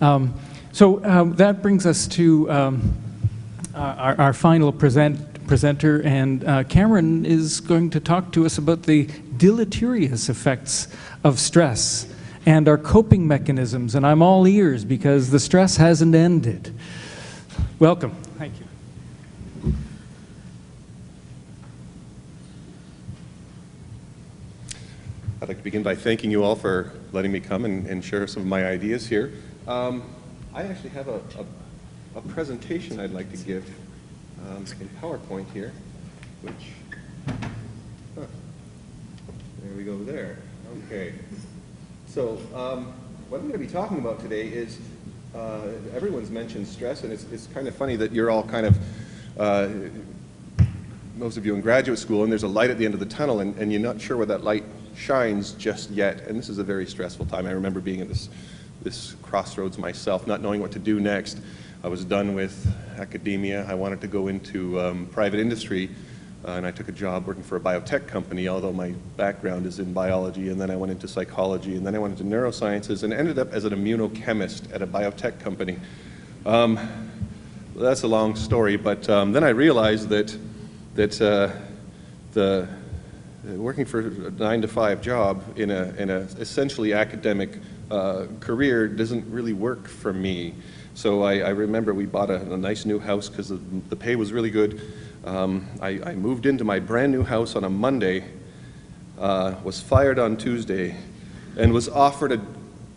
That brings us to our final presenter, and Cameron is going to talk to us about the deleterious effects of stress and our coping mechanisms, and I'm all ears because the stress hasn't ended. Welcome. Thank you. I'd like to begin by thanking you all for letting me come and share some of my ideas here. I actually have a presentation I'd like to give in PowerPoint here, which, there we go there. Okay. So what I'm going to be talking about today is, everyone's mentioned stress, and it's kind of funny that you're all kind of, most of you in graduate school, and there's a light at the end of the tunnel, and you're not sure where that light shines just yet, and this is a very stressful time. I remember being at this crossroads myself, not knowing what to do next. I was done with academia. I wanted to go into private industry, and I took a job working for a biotech company, although my background is in biology, and then I went into psychology, and then I went into neurosciences, and ended up as an immunochemist at a biotech company. That's a long story, but then I realized that working for a 9-to-5 job in a essentially academic career doesn't really work for me. So I remember we bought a nice new house because the pay was really good. I moved into my brand new house on a Monday, was fired on Tuesday, and was offered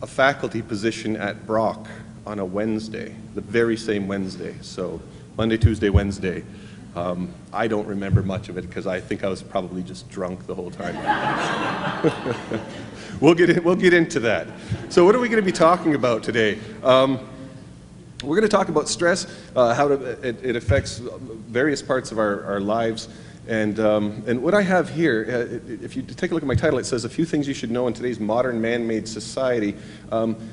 a faculty position at Brock on a Wednesday, the very same Wednesday. So Monday, Tuesday, Wednesday. I don't remember much of it because I think I was probably just drunk the whole time. We'll get into that. So what are we going to be talking about today? We're going to talk about stress, how it affects various parts of our lives, and what I have here, if you take a look at my title, it says a few things you should know in today's modern man-made society.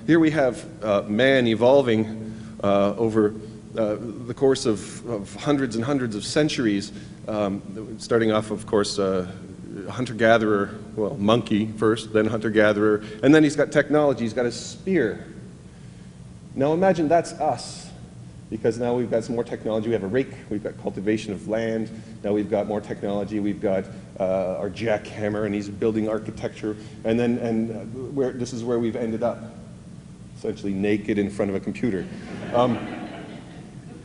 Here we have man evolving over the course of hundreds and hundreds of centuries, starting off, of course, hunter-gatherer, well, monkey first, then hunter-gatherer, and then he's got technology, he's got a spear. Now imagine that's us, because now we've got some more technology. We have a rake, we've got cultivation of land, now we've got more technology, we've got our jackhammer, and he's building architecture, and this is where we've ended up, essentially naked in front of a computer.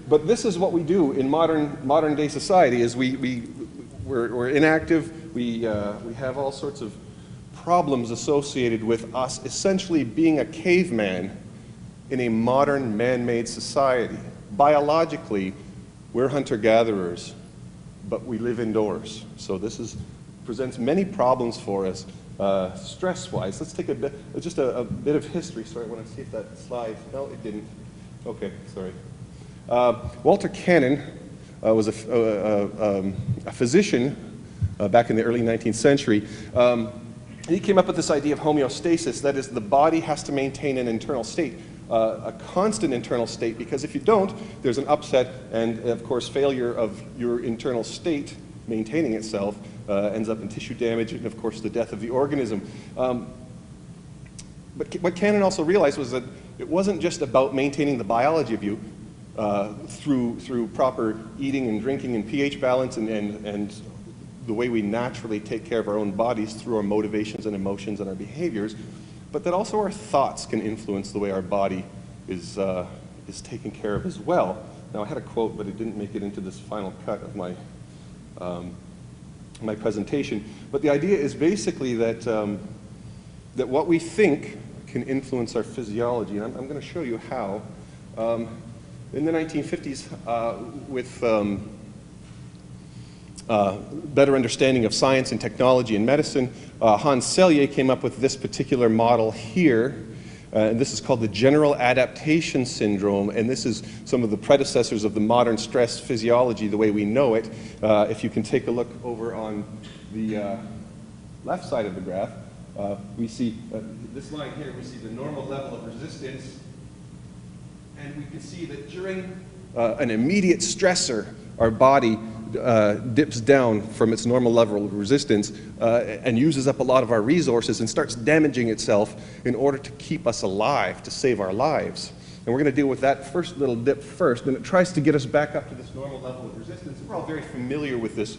But this is what we do in modern day society, is we're inactive, we have all sorts of problems associated with us essentially being a caveman in a modern man-made society. Biologically, we're hunter-gatherers, but we live indoors. So this presents many problems for us stress-wise. Let's take just a bit of history. Sorry, I want to see if that slide, no, it didn't. Okay, sorry. Walter Cannon was a physician back in the early 19th century. He came up with this idea of homeostasis, that is, the body has to maintain an internal state, a constant internal state, because if you don't, there's an upset, and of course failure of your internal state maintaining itself ends up in tissue damage and of course the death of the organism. But what Cannon also realized was that it wasn't just about maintaining the biology of you through proper eating and drinking and pH balance and the way we naturally take care of our own bodies through our motivations and emotions and our behaviors, but that also our thoughts can influence the way our body is taken care of as well. Now I had a quote, but it didn't make it into this final cut of my my presentation. But the idea is basically that that what we think can influence our physiology, and I'm going to show you how. In the 1950s, with better understanding of science and technology and medicine, Hans Selye came up with this particular model here. And this is called the general adaptation syndrome, and this is some of the predecessors of the modern stress physiology the way we know it. If you can take a look over on the left side of the graph, we see this line here, we see the normal level of resistance, and we can see that during an immediate stressor, our body dips down from its normal level of resistance and uses up a lot of our resources and starts damaging itself in order to keep us alive, to save our lives. And we're going to deal with that first little dip first, and it tries to get us back up to this normal level of resistance. We're all very familiar with this,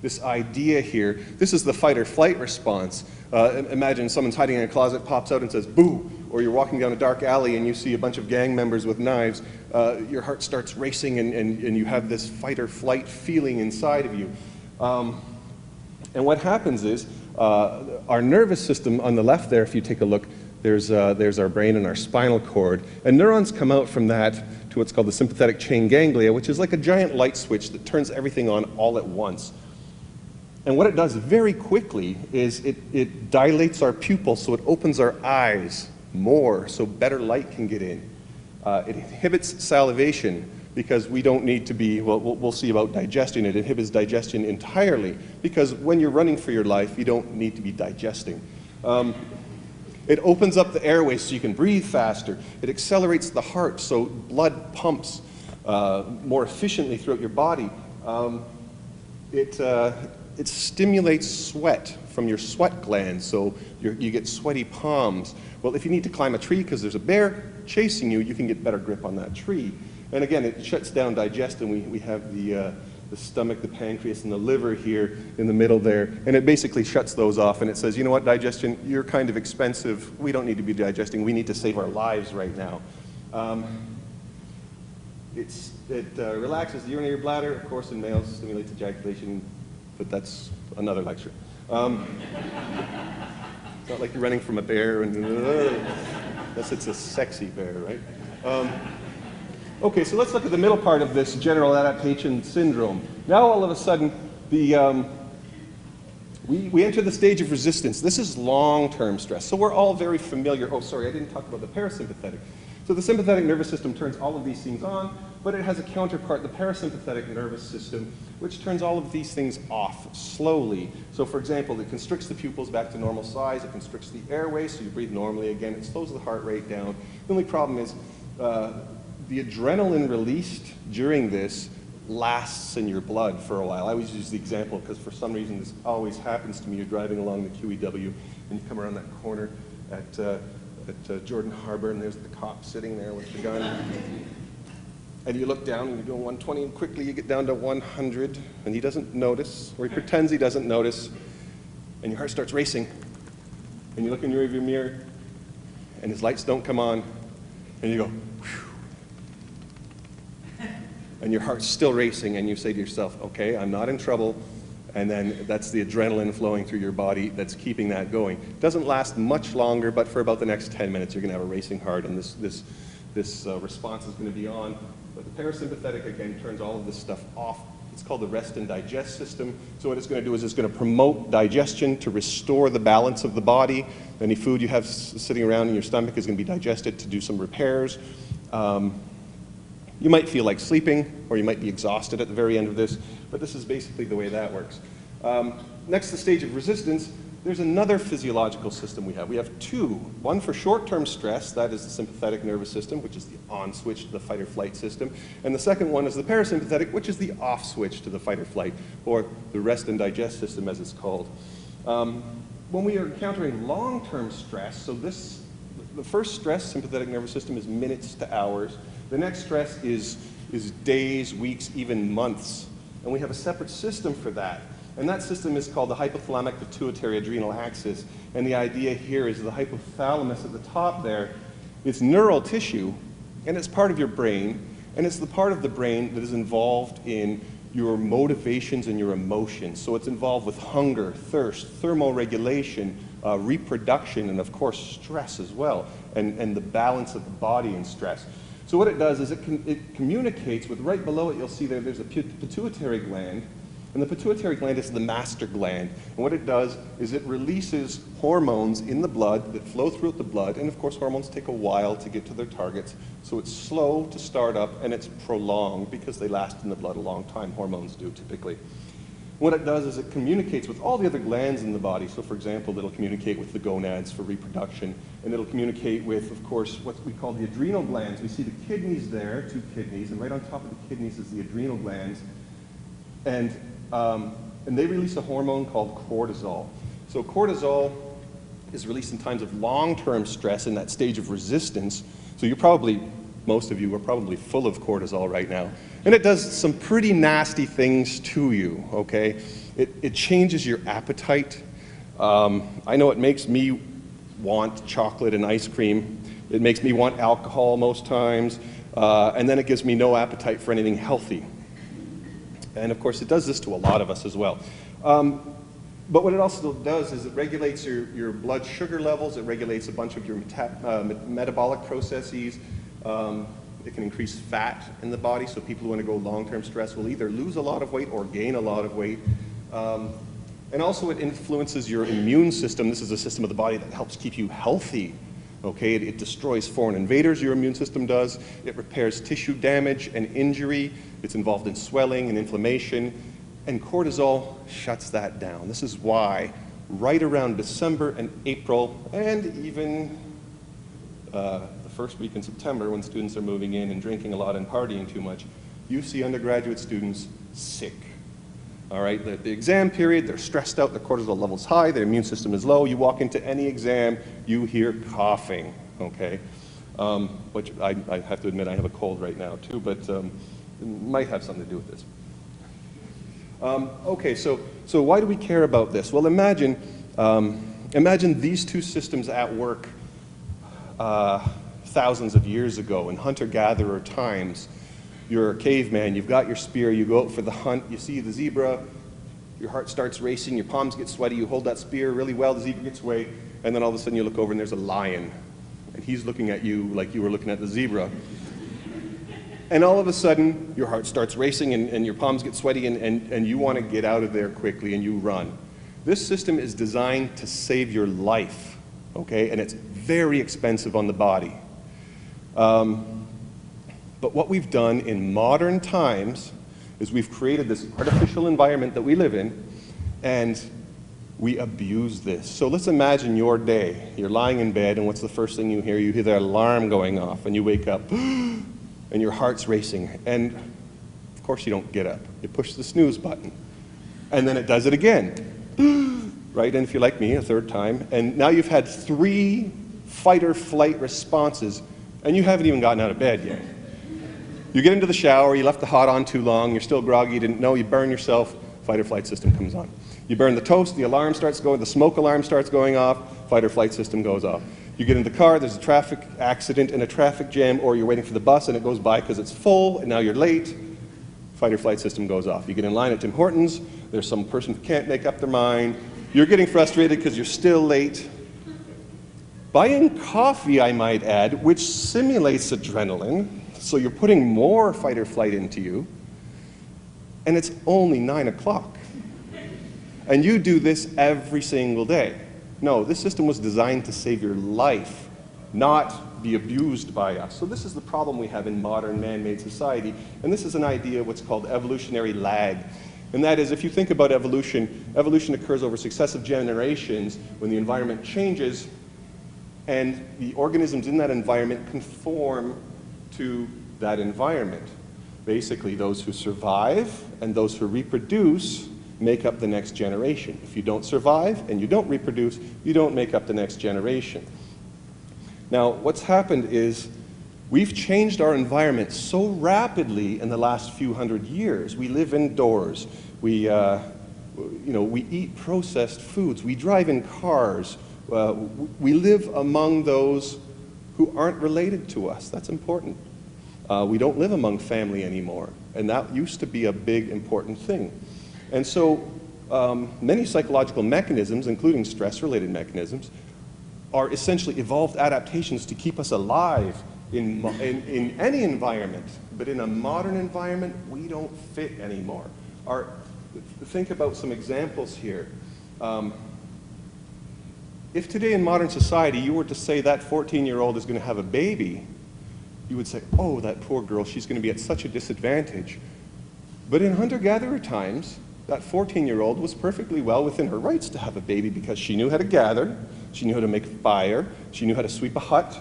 this idea here. This is the fight or flight response. Imagine someone's hiding in a closet, pops out and says, boo, or you're walking down a dark alley and you see a bunch of gang members with knives. Your heart starts racing and you have this fight or flight feeling inside of you. And what happens is, our nervous system on the left there, if you take a look, there's our brain and our spinal cord. And neurons come out from that to what's called the sympathetic chain ganglia, which is like a giant light switch that turns everything on all at once. And what it does very quickly is it dilates our pupils, so it opens our eyes more, so better light can get in. It inhibits salivation, because we don't need to be, well, we'll see about digestion. It inhibits digestion entirely, because when you're running for your life, you don't need to be digesting. It opens up the airways so you can breathe faster. It accelerates the heart so blood pumps more efficiently throughout your body. It stimulates sweat from your sweat glands, so you get sweaty palms. Well, if you need to climb a tree because there's a bear chasing you, you can get better grip on that tree. And again, it shuts down digestion. We have the stomach, the pancreas, and the liver here in the middle there. And it basically shuts those off, and it says, you know what, digestion, you're kind of expensive. We don't need to be digesting. We need to save our lives right now. It relaxes the urinary bladder. Of course, in males, stimulates ejaculation, but that's another lecture. It's not like you're running from a bear, and unless it's a sexy bear, right? Okay, so let's look at the middle part of this general adaptation syndrome. Now all of a sudden, we enter the stage of resistance. This is long-term stress. So we're all very familiar. Oh, sorry, I didn't talk about the parasympathetic. So the sympathetic nervous system turns all of these things on, but it has a counterpart, the parasympathetic nervous system, which turns all of these things off slowly. So for example, it constricts the pupils back to normal size, it constricts the airway, so you breathe normally again, it slows the heart rate down. The only problem is, the adrenaline released during this lasts in your blood for a while. I always use the example because for some reason this always happens to me. You're driving along the QEW and you come around that corner at Jordan Harbor, and there's the cop sitting there with the gun. And you look down and you're doing 120, and quickly you get down to 100, and he doesn't notice, or he pretends he doesn't notice, and your heart starts racing. And you look in your rearview mirror and his lights don't come on, and you go, whew. And your heart's still racing, and you say to yourself, okay, I'm not in trouble, and then that's the adrenaline flowing through your body that's keeping that going. It doesn't last much longer, but for about the next 10 minutes, you're going to have a racing heart, and this response is going to be on. But the parasympathetic, again, turns all of this stuff off. It's called the rest and digest system. So what it's going to do is it's going to promote digestion to restore the balance of the body. Any food you have sitting around in your stomach is going to be digested to do some repairs. You might feel like sleeping, or you might be exhausted at the very end of this, but this is basically the way that works. Next, the stage of resistance, there's another physiological system we have. We have two. One for short-term stress, that is the sympathetic nervous system, which is the on switch to the fight or flight system. And the second one is the parasympathetic, which is the off switch to the fight or flight, or the rest and digest system as it's called. When we are encountering long-term stress, so the first stress, sympathetic nervous system, is minutes to hours. The next stress is days, weeks, even months. And we have a separate system for that. And that system is called the hypothalamic pituitary adrenal axis. And the idea here is the hypothalamus at the top there, it's neural tissue, and it's part of your brain, and it's the part of the brain that is involved in your motivations and your emotions. So it's involved with hunger, thirst, thermoregulation, reproduction, and of course stress as well, and the balance of the body and stress. So what it does is it communicates with, right below it you'll see there's a pituitary gland, and the pituitary gland is the master gland. And what it does is it releases hormones in the blood that flow throughout the blood, and of course hormones take a while to get to their targets, so it's slow to start up and it's prolonged because they last in the blood a long time, hormones do typically. What it does is it communicates with all the other glands in the body. So for example, it'll communicate with the gonads for reproduction, and it'll communicate with, of course, what we call the adrenal glands. We see the kidneys there, 2 kidneys, and right on top of the kidneys is the adrenal glands. And they release a hormone called cortisol. So cortisol is released in times of long-term stress in that stage of resistance. So you're probably, most of you are probably full of cortisol right now. And it does some pretty nasty things to you, okay? It changes your appetite. I know it makes me want chocolate and ice cream. It makes me want alcohol most times. And then it gives me no appetite for anything healthy. And of course, it does this to a lot of us as well. But what it also does is it regulates your blood sugar levels. It regulates a bunch of your metabolic processes. It can increase fat in the body, so people who undergo long-term stress will either lose a lot of weight or gain a lot of weight. And also it influences your immune system. This is a system of the body that helps keep you healthy. Okay, it destroys foreign invaders, your immune system does. It repairs tissue damage and injury. It's involved in swelling and inflammation. And cortisol shuts that down. This is why right around December and April, and even the first week in September, when students are moving in and drinking a lot and partying too much, you see undergraduate students sick. All right, the exam period, they're stressed out, their cortisol level's high, their immune system is low. You walk into any exam, you hear coughing, okay? Which I have to admit I have a cold right now too, but it might have something to do with this. Okay, so why do we care about this? Well, imagine these two systems at work thousands of years ago in hunter-gatherer times. You're a caveman, you've got your spear, you go out for the hunt, you see the zebra, your heart starts racing, your palms get sweaty, you hold that spear really well, the zebra gets away, and then all of a sudden you look over and there's a lion. And he's looking at you like you were looking at the zebra. And all of a sudden, your heart starts racing and your palms get sweaty and you want to get out of there quickly and you run. This system is designed to save your life, okay? And it's very expensive on the body. But what we've done in modern times is we've created this artificial environment that we live in, and we abuse this. So let's imagine your day. You're lying in bed, and what's the first thing you hear? You hear the alarm going off, and you wake up, and your heart's racing. And of course you don't get up. You push the snooze button, and then it does it again. Right, and if you're like me, a third time, and now you've had 3 fight or flight responses, and you haven't even gotten out of bed yet. You get into the shower, you left the hot on too long, you're still groggy, you didn't know, you burn yourself, fight or flight system comes on. You burn the toast, the alarm starts going, the smoke alarm starts going off, fight or flight system goes off. You get in the car, there's a traffic accident in a traffic jam, or you're waiting for the bus and it goes by because it's full and now you're late, fight or flight system goes off. You get in line at Tim Hortons, there's some person who can't make up their mind, you're getting frustrated because you're still late. Buying coffee, I might add, which simulates adrenaline, so you're putting more fight or flight into you, and it's only 9 o'clock. And you do this every single day. No, this system was designed to save your life, not be abused by us. So this is the problem we have in modern man-made society, and this is an idea of what's called evolutionary lag. And that is, if you think about evolution, evolution occurs over successive generations when the environment changes, and the organisms in that environment conform to that environment. Basically, those who survive and those who reproduce make up the next generation. If you don't survive and you don't reproduce, you don't make up the next generation. Now, what's happened is we've changed our environment so rapidly in the last few hundred years. We live indoors. We eat processed foods. We drive in cars. We live among those who aren't related to us. That's important. We don't live among family anymore, and that used to be a big, important thing. And so many psychological mechanisms, including stress-related mechanisms, are essentially evolved adaptations to keep us alive in any environment. But in a modern environment, we don't fit anymore. Think about some examples here. If today in modern society you were to say that 14-year-old is going to have a baby, you would say, oh, that poor girl, she's going to be at such a disadvantage. But in hunter-gatherer times, that 14-year-old was perfectly well within her rights to have a baby because she knew how to gather, she knew how to make fire, she knew how to sweep a hut,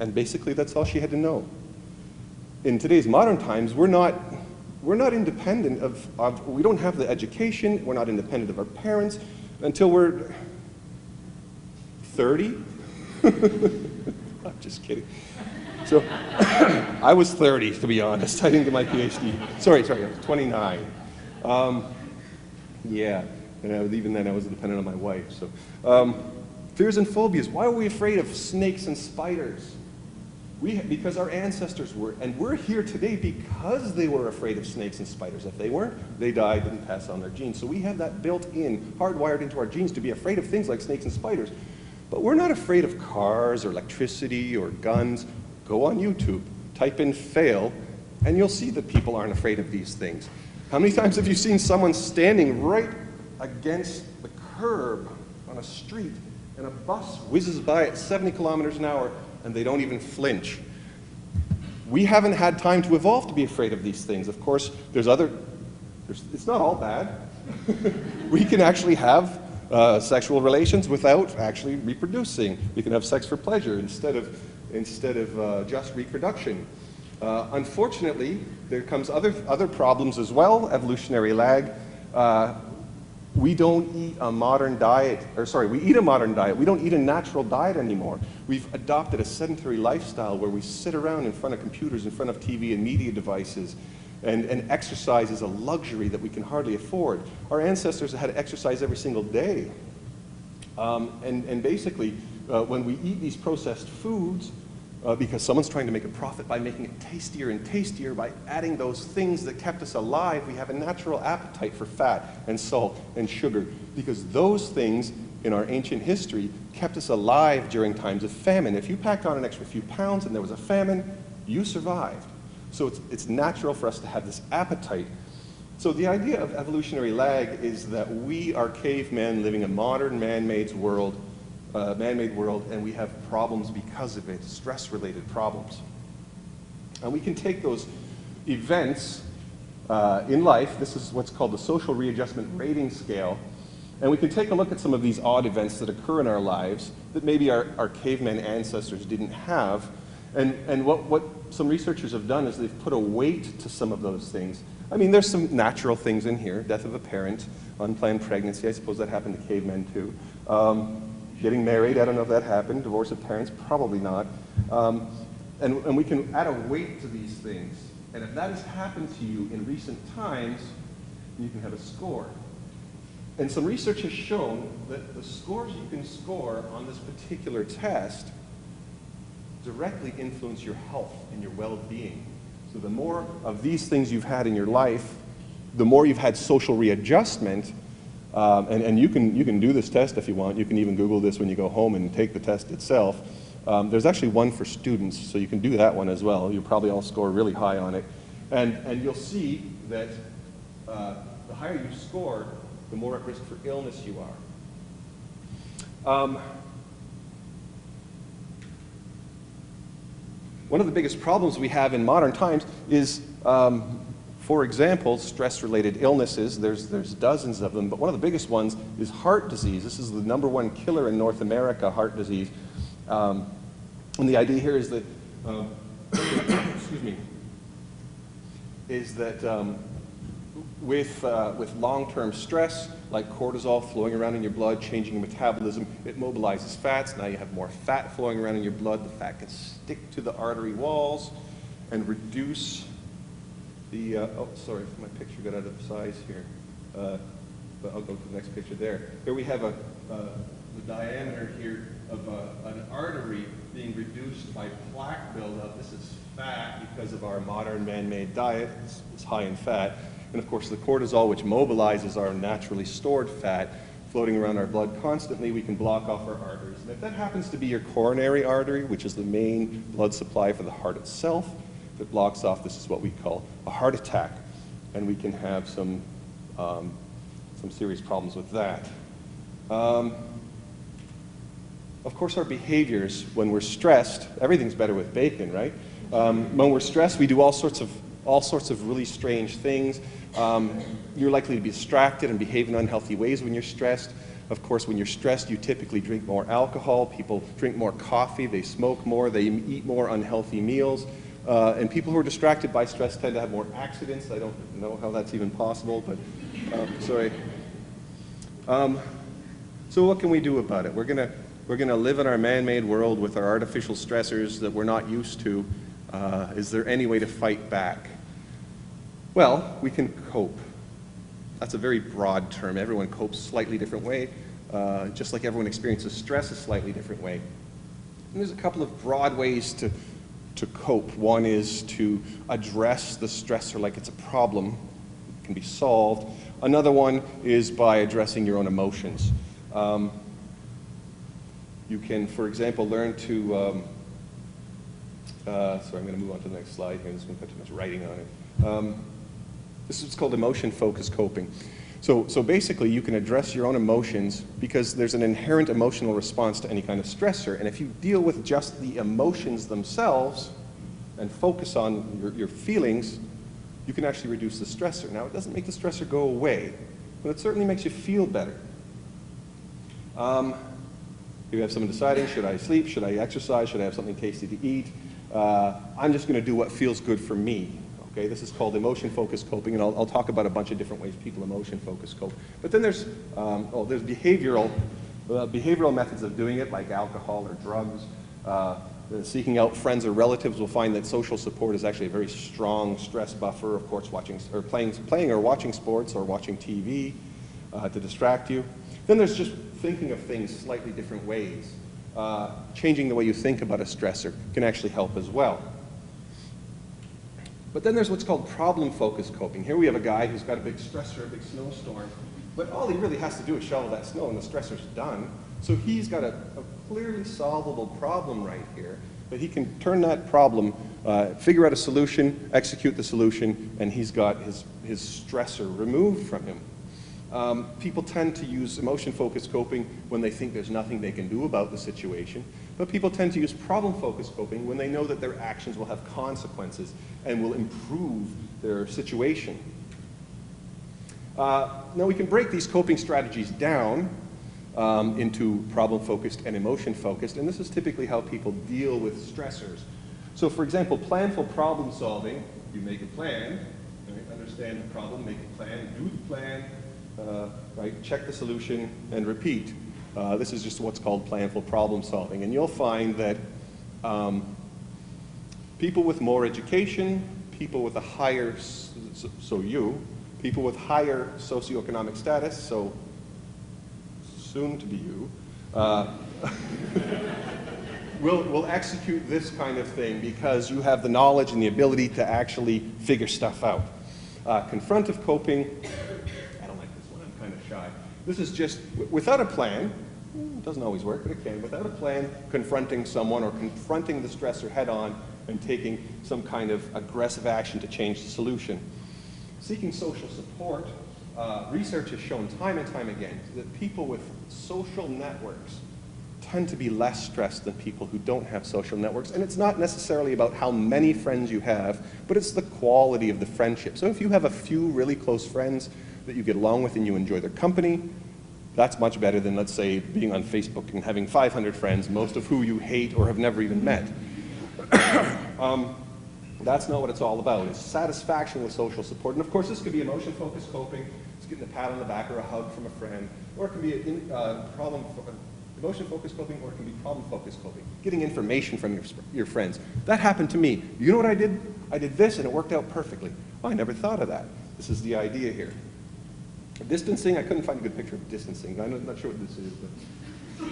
and basically that's all she had to know. In today's modern times, we're not independent of we don't have the education, we're not independent of our parents until we're 30. I'm just kidding. So I was 30, to be honest. I didn't get my PhD. Sorry, I was 29. Yeah, and even then I was dependent on my wife. So, fears and phobias. Why are we afraid of snakes and spiders? Because our ancestors were, and we're here today because they were afraid of snakes and spiders. If they weren't, they died, didn't pass on their genes. So we have that built in, hardwired into our genes to be afraid of things like snakes and spiders. But we're not afraid of cars or electricity or guns. Go on YouTube, type in fail, and you'll see that people aren't afraid of these things. How many times have you seen someone standing right against the curb on a street and a bus whizzes by at 70 kilometers an hour and they don't even flinch? We haven't had time to evolve to be afraid of these things. Of course, it's not all bad. We can actually have sexual relations without actually reproducing. We can have sex for pleasure instead of just reproduction. Unfortunately, there comes other problems as well, evolutionary lag. We don't eat a modern diet, we eat a modern diet. We don't eat a natural diet anymore. We've adopted a sedentary lifestyle where we sit around in front of computers, in front of TV and media devices, and exercise is a luxury that we can hardly afford. Our ancestors had to exercise every single day. And basically, when we eat these processed foods, because someone's trying to make a profit by making it tastier and tastier, by adding those things that kept us alive, we have a natural appetite for fat and salt and sugar, because those things in our ancient history kept us alive during times of famine. If you packed on an extra few pounds and there was a famine, you survived. So it's natural for us to have this appetite. So the idea of evolutionary lag is that we are cavemen living a modern man-made world, and we have problems because of it, stress-related problems. And we can take those events in life, this is what's called the social readjustment rating scale, and we can take a look at some of these odd events that occur in our lives that maybe our caveman ancestors didn't have. And what some researchers have done is they've put a weight to some of those things. I mean, there's some natural things in here, death of a parent, unplanned pregnancy, I suppose that happened to cavemen too. Getting married, I don't know if that happened. Divorce of parents, probably not. And we can add a weight to these things. And if that has happened to you in recent times, you can have a score. And some research has shown that the scores you can score on this particular test directly influence your health and your well-being. So the more of these things you've had in your life, the more you've had social readjustment. And you can do this test if you want. You can even Google this when you go home and take the test itself. There's actually one for students, so you can do that one as well. You'll probably all score really high on it. And you'll see that the higher you score, the more at risk for illness you are. One of the biggest problems we have in modern times is for example, stress-related illnesses. There's dozens of them, but one of the biggest ones is heart disease. This is the #1 killer in North America, heart disease. And the idea here is that, excuse me, is that with long-term stress, like cortisol flowing around in your blood, changing your metabolism, it mobilizes fats. Now you have more fat flowing around in your blood. The fat can stick to the artery walls and reduce the, oh, sorry, my picture got out of size here, but I'll go to the next picture there. Here we have the diameter here of an artery being reduced by plaque buildup. This is fat because of our modern man-made diet. It's high in fat. And of course the cortisol, which mobilizes our naturally stored fat, floating around our blood constantly, we can block off our arteries. And if that happens to be your coronary artery, which is the main blood supply for the heart itself, if it blocks off, this is what we call a heart attack. And we can have some serious problems with that. Of course, our behaviors, when we're stressed, everything's better with bacon, right? When we're stressed, we do all sorts of really strange things. You're likely to be distracted and behave in unhealthy ways when you're stressed. Of course, when you're stressed, you typically drink more alcohol. People drink more coffee. They smoke more. They eat more unhealthy meals. And people who are distracted by stress tend to have more accidents. I don't know how that's even possible, but sorry. So what can we do about it? We're going We're going to live in our man-made world with our artificial stressors that we're not used to. Is there any way to fight back? Well, we can cope. That's a very broad term. Everyone copes a slightly different way, just like everyone experiences stress a slightly different way. And there's a couple of broad ways to cope. One is to address the stressor like it's a problem. It can be solved. Another one is by addressing your own emotions. You can, for example, learn to, sorry, I'm going to move on to the next slide here. This one's got too much writing on it. This is called emotion-focused coping. So basically, you can address your own emotions because there's an inherent emotional response to any kind of stressor. And if you deal with just the emotions themselves and focus on your feelings, you can actually reduce the stressor. Now, it doesn't make the stressor go away, but it certainly makes you feel better. You have someone deciding, should I sleep, should I exercise, should I have something tasty to eat? I'm just going to do what feels good for me. Okay, this is called emotion-focused coping, and I'll talk about a bunch of different ways people emotion-focused cope. But then there's behavioral methods of doing it, like alcohol or drugs. Seeking out friends or relatives will find that social support is actually a very strong stress buffer. Of course, playing or watching sports or watching TV to distract you. Then there's just thinking of things slightly different ways. Changing the way you think about a stressor can actually help as well. But then there's what's called problem-focused coping. Here we have a guy who's got a big stressor, a big snowstorm, but all he really has to do is shovel that snow and the stressor's done. So he's got a clearly solvable problem right here, but he can turn that problem, figure out a solution, execute the solution, and he's got his stressor removed from him. People tend to use emotion-focused coping when they think there's nothing they can do about the situation, but people tend to use problem-focused coping when they know that their actions will have consequences and will improve their situation. Now we can break these coping strategies down into problem-focused and emotion-focused, and this is typically how people deal with stressors. So for example, planful problem solving, you make a plan, right? Understand the problem, make a plan, do the plan, right? Check the solution, and repeat. This is just what's called planful problem solving, and you'll find that people with more education, people with a higher, people with higher socioeconomic status, so soon to be you, will execute this kind of thing because you have the knowledge and the ability to actually figure stuff out. Confrontive coping, I don't like this one, I'm kind of shy. This is just, without a plan, it doesn't always work, but it can, without a plan, confronting someone or confronting the stressor head on and taking some kind of aggressive action to change the solution. Seeking social support, research has shown time and time again that people with social networks tend to be less stressed than people who don't have social networks. And it's not necessarily about how many friends you have, but it's the quality of the friendship. So if you have a few really close friends that you get along with and you enjoy their company, that's much better than, let's say, being on Facebook and having 500 friends, most of who you hate or have never even met. That's not what it's all about. It's satisfaction with social support. And of course, this could be emotion-focused coping. It's getting a pat on the back or a hug from a friend. Or it can be emotion-focused coping, or it can be problem-focused coping. Getting information from your friends. That happened to me. You know what I did? I did this and it worked out perfectly. Oh, I never thought of that. This is the idea here. Distancing, I couldn't find a good picture of distancing. I'm not sure what this is, but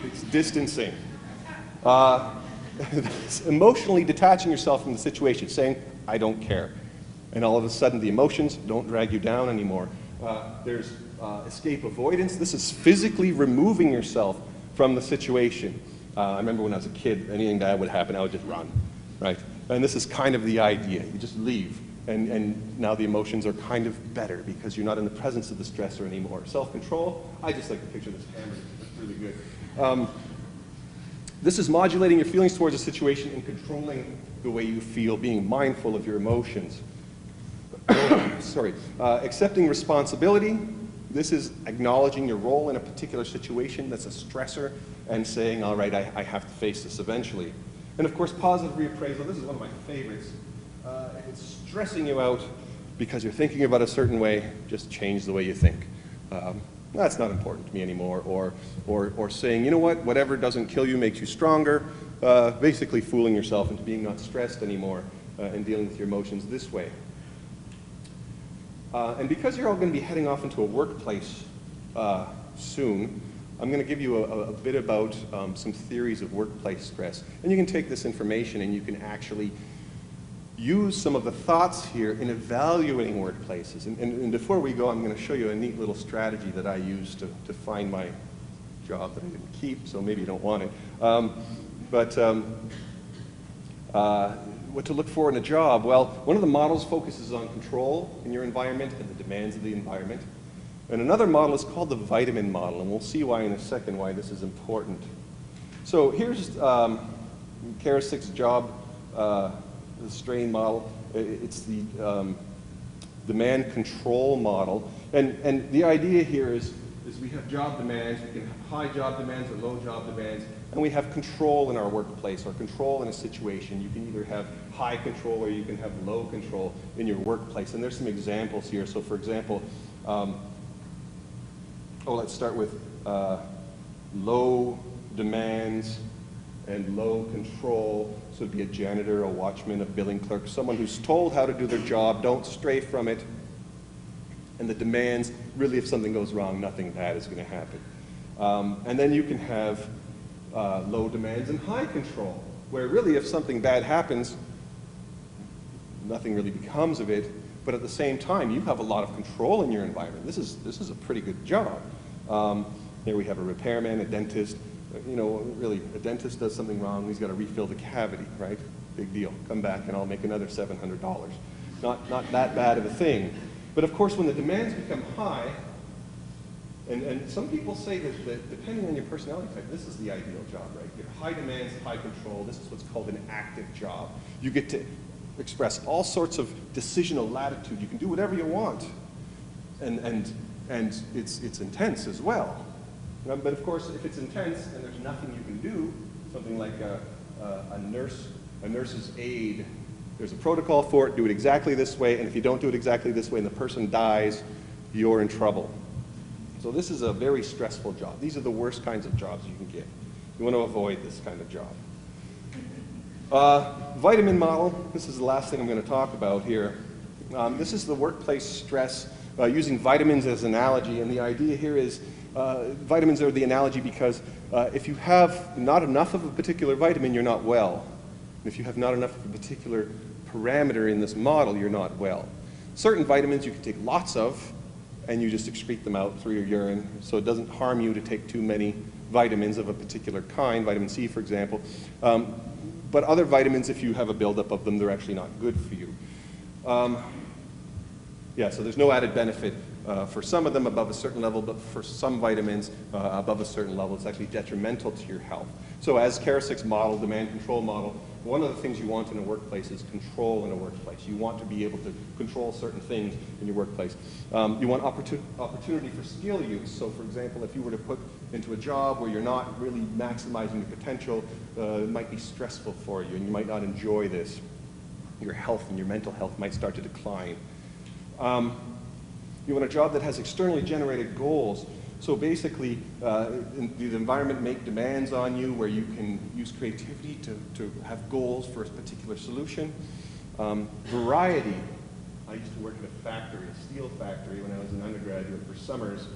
it's distancing. It's emotionally detaching yourself from the situation, saying, I don't care. And all of a sudden, the emotions don't drag you down anymore. There's escape avoidance. This is physically removing yourself from the situation. I remember when I was a kid, anything bad would happen, I would just run, right? And this is kind of the idea. You just leave. And now the emotions are kind of better because you're not in the presence of the stressor anymore. Self-control, I just like to picture this camera. It's really good. This is modulating your feelings towards a situation and controlling the way you feel, being mindful of your emotions. Sorry. Accepting responsibility. This is acknowledging your role in a particular situation that's a stressor and saying, all right, I have to face this eventually. And of course, positive reappraisal. This is one of my favorites. It's stressing you out because you're thinking about a certain way. Just change the way you think. That's not important to me anymore, or saying, you know what, whatever doesn't kill you makes you stronger, basically fooling yourself into being not stressed anymore and dealing with your emotions this way. And because you're all going to be heading off into a workplace soon, I'm going to give you a bit about some theories of workplace stress. And you can take this information and you can actually use some of the thoughts here in evaluating workplaces. And before we go, I'm going to show you a neat little strategy that I used to find my job that I didn't keep, so maybe you don't want it. What to look for in a job? Well, one of the models focuses on control in your environment and the demands of the environment. And another model is called the vitamin model, and we'll see why in a second why this is important. So here's Karasyk's job, the strain model. It's the demand control model. And the idea here is we have job demands. We can have high job demands or low job demands. And we have control in our workplace or control in a situation. You can either have high control or you can have low control in your workplace. And there's some examples here. So for example, let's start with low demands and low control. So it'd be a janitor, a watchman, a billing clerk, someone who's told how to do their job, don't stray from it. And the demands, really if something goes wrong, nothing bad is going to happen. And then you can have low demands and high control, where really if something bad happens, nothing really becomes of it, but at the same time you have a lot of control in your environment. This is a pretty good job. Here we have a repairman, a dentist. You know, really, a dentist does something wrong, he's got to refill the cavity, right? Big deal. Come back and I'll make another $700. Not that bad of a thing. But of course, when the demands become high, and some people say that depending on your personality type, this is the ideal job, right? You have high demands, high control. This is what's called an active job. You get to express all sorts of decisional latitude. You can do whatever you want. And it's intense as well. But of course, if it's intense and there's nothing you can do, something like a nurse's aide, there's a protocol for it, do it exactly this way, and if you don't do it exactly this way and the person dies, you're in trouble. So this is a very stressful job. These are the worst kinds of jobs you can get. You want to avoid this kind of job. Vitamin model, this is the last thing I'm going to talk about here. This is the workplace stress using vitamins as an analogy, and the idea here is vitamins are the analogy because if you have not enough of a particular vitamin, you're not well. If you have not enough of a particular parameter in this model, you're not well. Certain vitamins you can take lots of, and you just excrete them out through your urine, so it doesn't harm you to take too many vitamins of a particular kind, vitamin C, for example. But other vitamins, if you have a buildup of them, they're actually not good for you. So there's no added benefit for some of them above a certain level, but for some vitamins above a certain level, it's actually detrimental to your health. So as Karasyk's model, demand control model, one of the things you want in a workplace is control in a workplace. You want to be able to control certain things in your workplace. You want opportunity for skill use. So for example, if you were to put into a job where you're not really maximizing your potential, it might be stressful for you and you might not enjoy this. Your health and your mental health might start to decline. You want a job that has externally generated goals. So basically, the environment make demands on you where you can use creativity to have goals for a particular solution. Variety. I used to work at a factory, a steel factory, when I was an undergraduate for summers.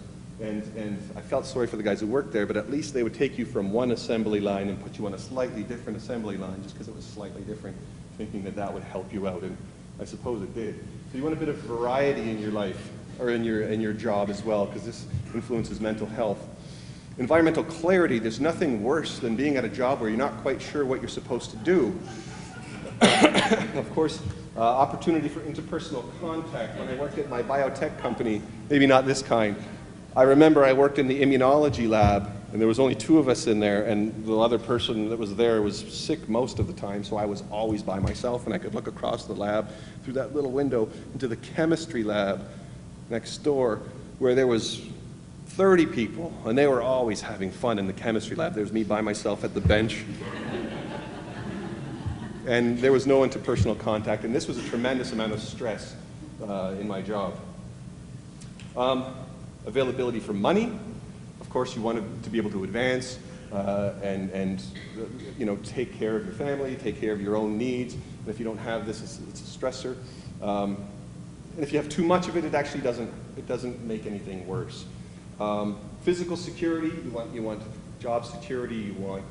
And I felt sorry for the guys who worked there, but at least they would take you from one assembly line and put you on a slightly different assembly line just because it was slightly different, thinking that that would help you out. And I suppose it did. So you want a bit of variety in your life, or in your job as well, because this influences mental health. Environmental clarity, there's nothing worse than being at a job where you're not quite sure what you're supposed to do. Of course, opportunity for interpersonal contact. When I worked at my biotech company, maybe not this kind, I remember I worked in the immunology lab, and there was only 2 of us in there, and the other person that was there was sick most of the time, so I was always by myself, and I could look across the lab through that little window into the chemistry lab next door, where there was 30 people, and they were always having fun in the chemistry lab. There was me by myself at the bench. And there was no interpersonal contact, and this was a tremendous amount of stress in my job. Availability for money. Of course, you want to be able to advance and you know, take care of your family, take care of your own needs. And if you don't have this, it's a stressor. And if you have too much of it, it actually doesn't make anything worse. Physical security, you want job security, you want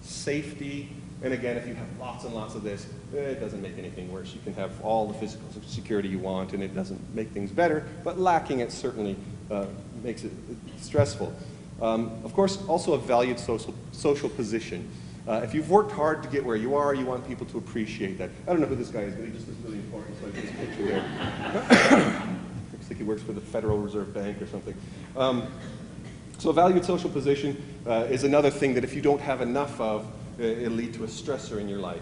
safety. And again, if you have lots and lots of this, it doesn't make anything worse. You can have all the physical security you want, and it doesn't make things better, but lacking it certainly makes it stressful. Of course, also a valued social position. If you've worked hard to get where you are, you want people to appreciate that. I don't know who this guy is, but he just looks really important, so I put his picture there. Looks like he works for the Federal Reserve Bank or something. So a valued social position is another thing that if you don't have enough of, it'll lead to a stressor in your life.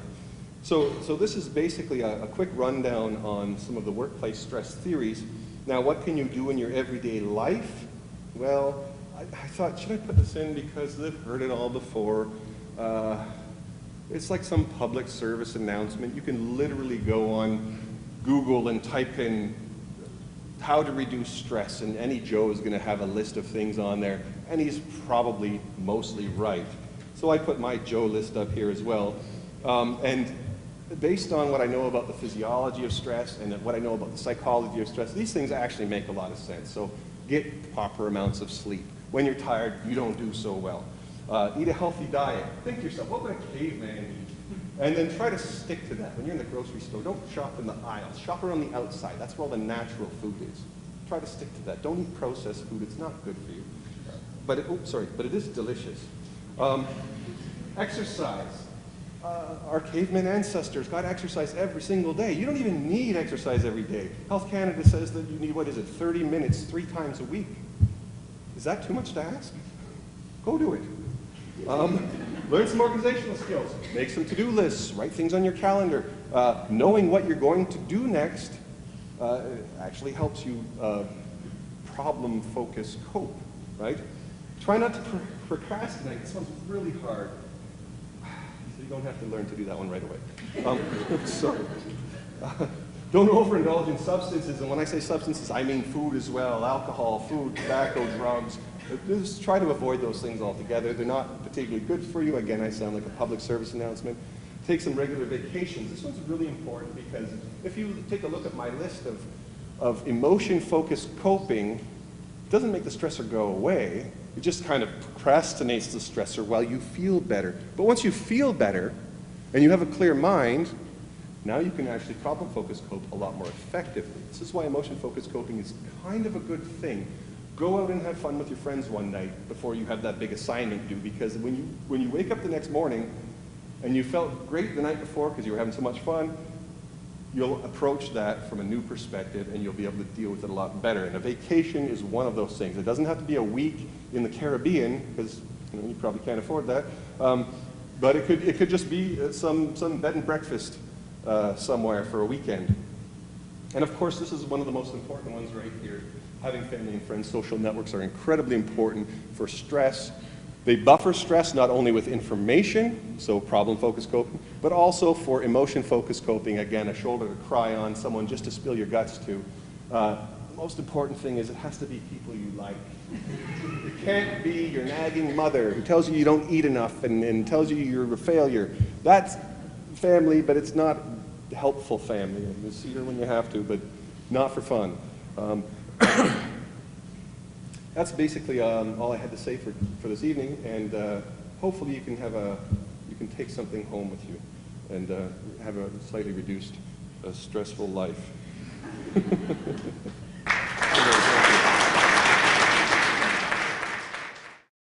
So this is basically a quick rundown on some of the workplace stress theories. Now, what can you do in your everyday life? Well, I thought, should I put this in because I've heard it all before. It's like some public service announcement. You can literally go on Google and type in how to reduce stress, and any Joe is going to have a list of things on there, and he's probably mostly right. So I put my Joe list up here as well. And based on what I know about the physiology of stress and what I know about the psychology of stress, these things actually make a lot of sense. So get proper amounts of sleep. When you're tired, you don't do so well. Eat a healthy diet. Think to yourself, what would a caveman eat? And then try to stick to that. When you're in the grocery store, don't shop in the aisles. Shop around the outside. That's where all the natural food is. Try to stick to that. Don't eat processed food. It's not good for you. But it is delicious. Exercise. Our caveman ancestors got exercise every single day. You don't even need exercise every day. Health Canada says that you need, 30 minutes 3 times a week. Is that too much to ask? Go do it. Learn some organizational skills. Make some to-do lists. Write things on your calendar. Knowing what you're going to do next actually helps you problem-focus cope, right? Try not to procrastinate. This one's really hard. So you don't have to learn to do that one right away. Don't overindulge in substances, and when I say substances, I mean food as well. Alcohol, food, tobacco, drugs. Just try to avoid those things altogether. They're not particularly good for you. Again, I sound like a public service announcement. Take some regular vacations. This one's really important because if you take a look at my list of emotion-focused coping, it doesn't make the stressor go away. It just kind of procrastinates the stressor while you feel better. But once you feel better and you have a clear mind, now you can actually problem-focused cope a lot more effectively. This is why emotion-focused coping is kind of a good thing. Go out and have fun with your friends one night before you have that big assignment due, because when you wake up the next morning and you felt great the night before because you were having so much fun, you'll approach that from a new perspective and you'll be able to deal with it a lot better. And a vacation is one of those things. It doesn't have to be a week in the Caribbean, because you probably can't afford that, but it could just be some bed and breakfast somewhere for a weekend. And of course, this is one of the most important ones right here. Having family and friends, social networks are incredibly important for stress. They buffer stress not only with information, so problem-focused coping, but also for emotion-focused coping. Again, a shoulder to cry on, someone just to spill your guts to. The most important thing is it has to be people you like. It can't be your nagging mother who tells you don't eat enough and tells you you're a failure. That's family, but it's not helpful family. You see her when you have to, but not for fun. That's basically all I had to say for this evening, and hopefully you can take something home with you and have a slightly reduced, stressful life.